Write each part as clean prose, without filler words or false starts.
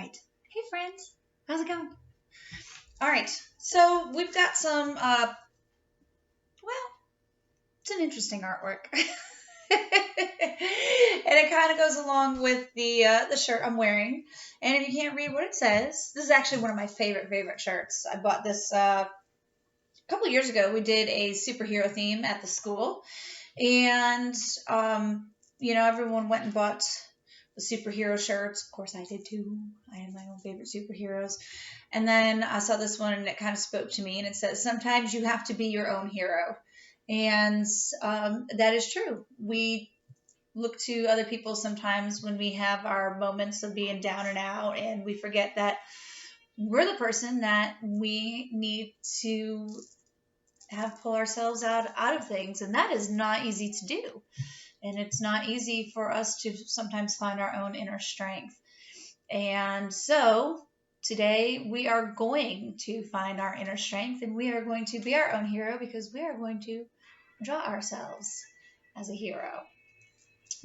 right. Hey, friends. How's it going? All right. So we've got some, well, it's an interesting artwork. And it kind of goes along with the shirt I'm wearing. And if you can't read what it says, this is actually one of my favorite shirts. I bought this a couple years ago. We did a superhero theme at the school, and everyone went and bought the superhero shirts. Of course, I did too. I have my own favorite superheroes. And then I saw this one and it kind of spoke to me. And it says, sometimes you have to be your own hero. And that is true. We look to other people sometimes when we have our moments of being down and out, and we forget that we're the person that we need to have pull ourselves out of things. And that is not easy to do. And it's not easy for us to sometimes find our own inner strength. And so today we are going to find our inner strength, and we are going to be our own hero because we are going to draw ourselves as a hero.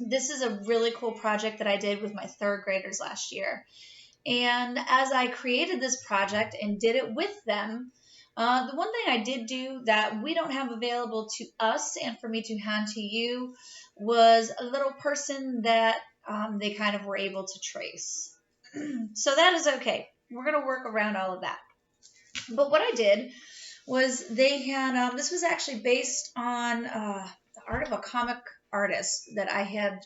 This is a really cool project that I did with my third graders last year. And as I created this project and did it with them, the one thing I did do that we don't have available to us and for me to hand to you was a little person that they kind of were able to trace. So that is okay. We're going to work around all of that. But what I did was they had, this was actually based on the art of a comic artist that I had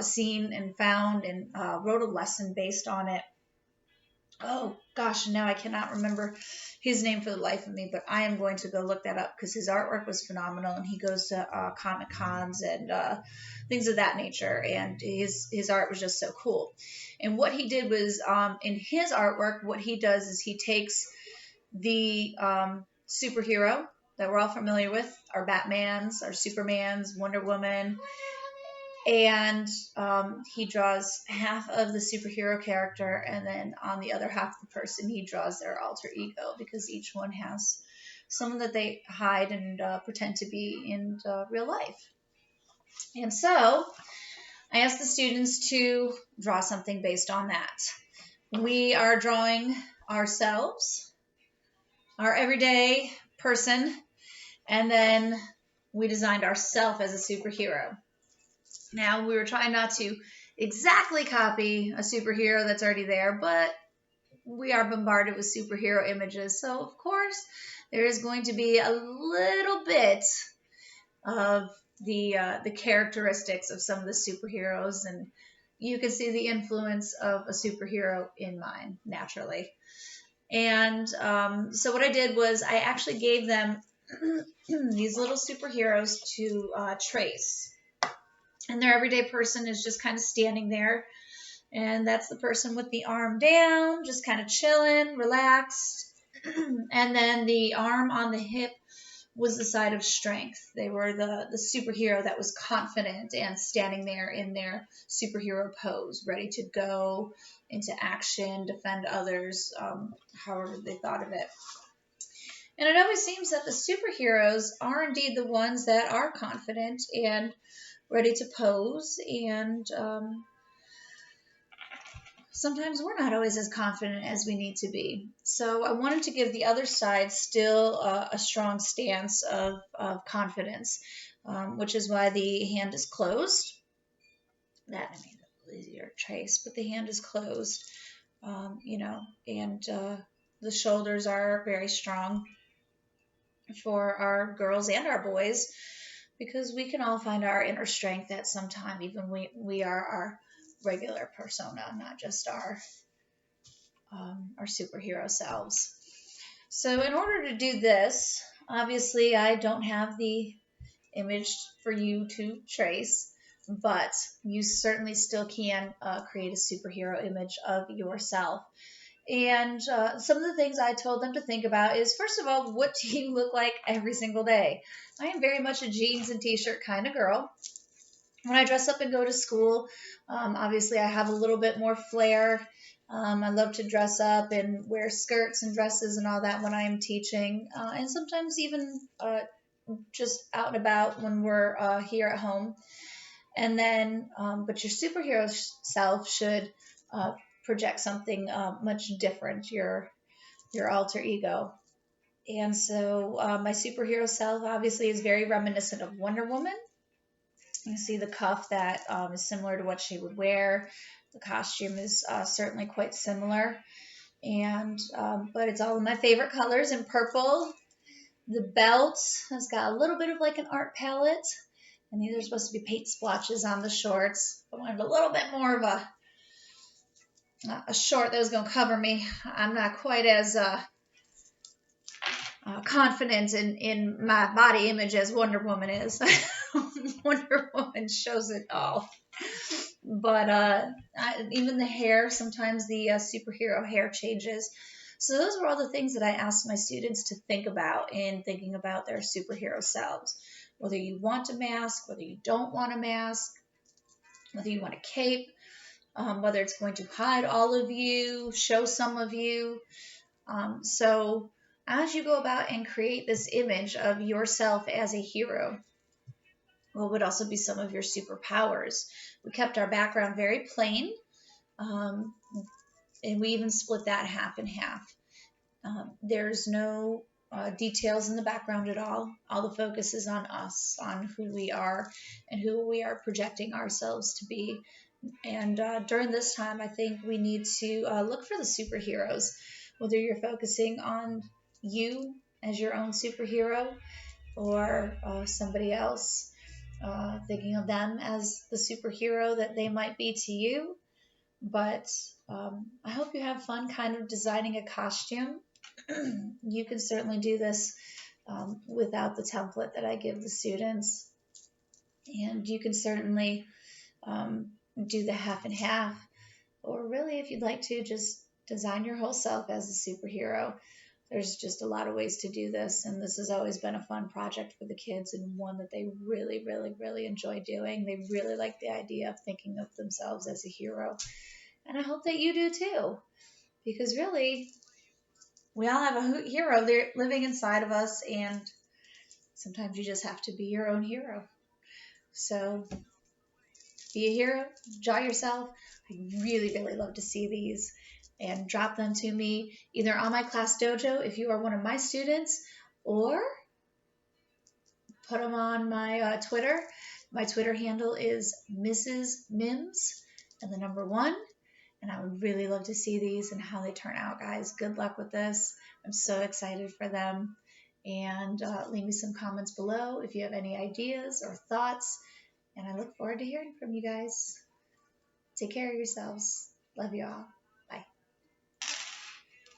seen and found, and wrote a lesson based on it. Oh gosh, now I cannot remember his name for the life of me, but I am going to go look that up because his artwork was phenomenal, and he goes to comic cons and things of that nature, and his art was just so cool. And what he did was, in his artwork, what he does is he takes the superhero that we're all familiar with, our Batmans, our Supermans, Wonder Woman, and he draws half of the superhero character, and then on the other half of the person, he draws their alter ego, because each one has someone that they hide and pretend to be in real life. And so I asked the students to draw something based on that. We are drawing ourselves, our everyday person, and then we designed ourselves as a superhero. Now, we were trying not to exactly copy a superhero that's already there, but we are bombarded with superhero images. So, of course, there is going to be a little bit of the characteristics of some of the superheroes, and you can see the influence of a superhero in mine, naturally. And so what I did was I actually gave them these little superheroes to trace. And their everyday person is just kind of standing there. And that's the person with the arm down, just kind of chilling, relaxed. And then the arm on the hip was the side of strength. They were the superhero that was confident and standing there in their superhero pose, ready to go into action, defend others, however they thought of it. And it always seems that the superheroes are indeed the ones that are confident and ready to pose, and sometimes we're not always as confident as we need to be. So I wanted to give the other side still a strong stance of confidence, which is why the hand is closed. That made it a little easier to trace, but the hand is closed, and the shoulders are very strong for our girls and our boys, because we can all find our inner strength at some time, even we are our regular persona, not just our superhero selves. So in order to do this, obviously I don't have the image for you to trace, but you certainly still can create a superhero image of yourself. And some of the things I told them to think about is, first of all, what do you look like every single day? I am very much a jeans and t-shirt kind of girl. When I dress up and go to school, obviously I have a little bit more flair. I love to dress up and wear skirts and dresses and all that when I am teaching, and sometimes even just out and about when we're here at home. And then, but your superhero self should project something much different, your alter ego. And so my superhero self obviously is very reminiscent of Wonder Woman. You see the cuff that is similar to what she would wear. The costume is certainly quite similar, and but it's all in my favorite colors in purple. The belt has got a little bit of like an art palette, and these are supposed to be paint splotches on the shorts. I wanted a little bit more of a short that was going to cover me. I'm not quite as confident in my body image as Wonder Woman is. Wonder Woman shows it all. But even the hair, sometimes the superhero hair changes. So those were all the things that I asked my students to think about in thinking about their superhero selves. Whether you want a mask, whether you don't want a mask, whether you want a cape, whether it's going to hide all of you, show some of you. So as you go about and create this image of yourself as a hero, what would also be some of your superpowers? We kept our background very plain, and we even split that half and half. There's no details in the background at all. All the focus is on us, on who we are, and who we are projecting ourselves to be. And during this time, I think we need to look for the superheroes, whether you're focusing on you as your own superhero or somebody else, thinking of them as the superhero that they might be to you. But I hope you have fun kind of designing a costume. You can certainly do this without the template that I give the students. And you can certainly do the half and half, or really, if you'd like to, just design your whole self as a superhero. There's just a lot of ways to do this, and this has always been a fun project for the kids and one that they really, really, really enjoy doing. They really like the idea of thinking of themselves as a hero, and I hope that you do too, because really, we all have a hero there living inside of us, and sometimes you just have to be your own hero. So be a hero, draw yourself. I really, really love to see these, and drop them to me either on my class dojo if you are one of my students, or put them on my Twitter. My Twitter handle is Mrs. Mims and the number 1. And I would really love to see these and how they turn out, guys. Good luck with this. I'm so excited for them. And leave me some comments below if you have any ideas or thoughts. And I look forward to hearing from you guys. Take care of yourselves. Love you all.